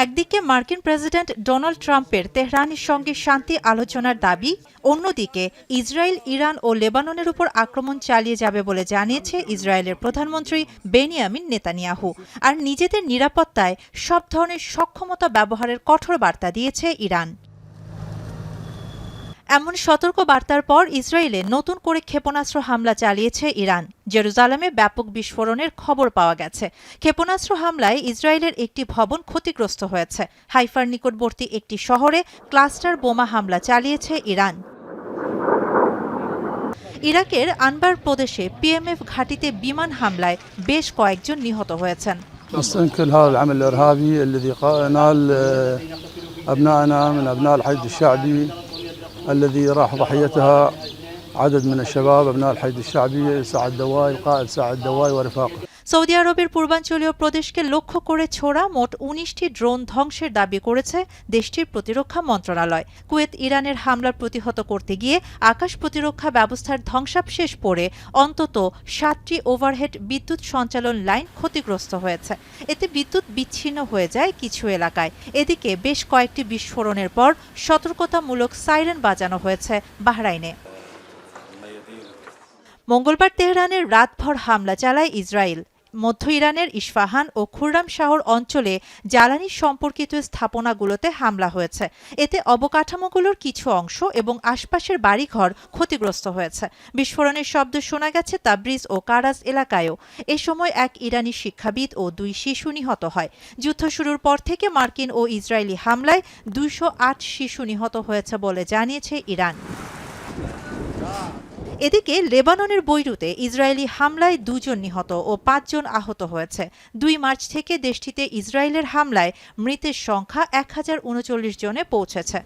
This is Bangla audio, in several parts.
একদিকে মার্কিন প্রেসিডেন্ট ডোনাল্ড ট্রাম্পের তেহরানের সঙ্গে শান্তি আলোচনার দাবি, অন্যদিকে ইসরায়েল ইরান ও লেবাননের উপর আক্রমণ চালিয়ে যাবে বলে জানিয়েছে ইসরায়েলের প্রধানমন্ত্রী বেনিয়ামিন নেতানিয়াহু। আর নিজেদের নিরাপত্তায় সব ধরনের সক্ষমতা ব্যবহারের কঠোর বার্তা দিয়েছে ইরান। এমন সতর্ক বার্তার পর ইসরায়েলে নতুন করে ক্ষেপণাস্ত্র হামলা চালিয়েছে ইরান। জেরুজালেমে ব্যাপক বিস্ফোরণের খবর পাওয়া গেছে। ক্ষেপণাস্ত্র হামলায় ইসরায়েলের একটি ভবন ক্ষতিগ্রস্ত হয়েছে। হাইফার নিকটবর্তী একটি শহরে ক্লাস্টার বোমা হামলা চালিয়েছে ইরান। ইরাকের আনবার প্রদেশে পিএমএফ ঘাঁটিতে বিমান হামলায় বেশ কয়েকজন নিহত হয়েছেন। نستنكر هذا العمل الإرهابي الذي نال أبنائنا من أبناء الحشد الشعبي الذي راح ضحيتها عدد من الشباب أبناء الحشد الشعبي سعد دواي القائد سعد دواي ورفاقه। সৌদি আরবের পূর্বাঞ্চলীয় প্রদেশকে লক্ষ্য করে ছোড়া মোট ১৯টি ড্রোন ধ্বংসের দাবি করেছে দেশটির প্রতিরক্ষা মন্ত্রণালয়। কুয়েত ইরানের হামলা প্রতিহত করতে গিয়ে আকাশ প্রতিরক্ষা ব্যবস্থার ধ্বংসাবশেষ পড়ে অন্তত ৭টি ওভারহেড বিদ্যুৎ সঞ্চালন লাইন ক্ষতিগ্রস্ত হয়েছে। এতে বিদ্যুৎ বিচ্ছিন্ন হয়ে যায় কিছু এলাকায়। এদিকে বেশ কয়েকটি বিস্ফোরণের পর সতর্কতামূলক সাইরেন বাজানো হয়েছে বাহরাইনে। মঙ্গলবার তেহরানের রাতভর হামলা চালায় ইসরায়েল। মধ্য ইরানের ইস্পাহান ও খুররাম শহর অঞ্চলে জ্বালানি সম্পর্কিত স্থাপনাগুলোতে হামলা হয়েছে। এতে অবকাঠামোগুলোর কিছু অংশ এবং আশপাশের বাড়িঘর ক্ষতিগ্রস্ত হয়েছে। বিস্ফোরণের শব্দ শোনা গেছে তাবরিজ ও কারাজ এলাকায়ও। এ সময় এক ইরানি শিক্ষাবিদ ও ২ শিশু নিহত হয়। যুদ্ধ শুরুর পর থেকে মার্কিন ও ইসরায়েলি হামলায় ২০৮ শিশু নিহত হয়েছে বলে জানিয়েছে ইরান। এদিকে লেবাননের বৈরুতে ইসরায়েলি হামলায় ২ জন নিহত ও ৫ জন আহত হয়েছে। ২ মার্চ থেকে দেশটিতে ইসরায়েলের হামলায় মৃতের সংখ্যা ১০৩৯ জনে পৌঁছেছে।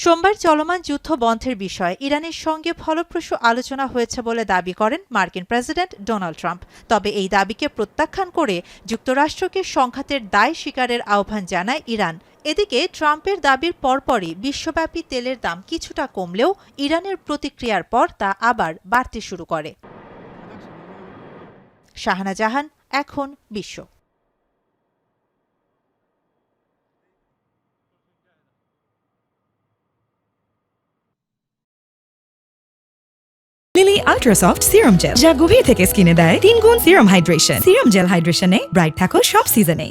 সোমবার চলমান যুদ্ধ বন্ধের বিষয়ে ইরানের সঙ্গে ফলপ্রসূ আলোচনা হয়েছে বলে দাবি করেন মার্কিন প্রেসিডেন্ট ডোনাল্ড ট্রাম্প। তবে এই দাবিকে প্রত্যাখ্যান করে যুক্তরাষ্ট্রকে সংঘাতের দায় স্বীকারের আহ্বান জানায় ইরান। এদিকে ট্রাম্পের দাবির পরপরই বিশ্বব্যাপী তেলের দাম কিছুটা কমলেও ইরানের প্রতিক্রিয়ার পর তা আবার বাড়তে শুরু করে। শাহানা জাহান, এখন বিশ্ব। লিলি আল্ট্রাসফট সিরাম জেল, যা গভীর থেকে স্কিনে দেয় ৩ গুণ সিরাম হাইড্রেশন। সিরাম জেল হাইড্রেশনে ব্রাইট থাকো সব সিজনে।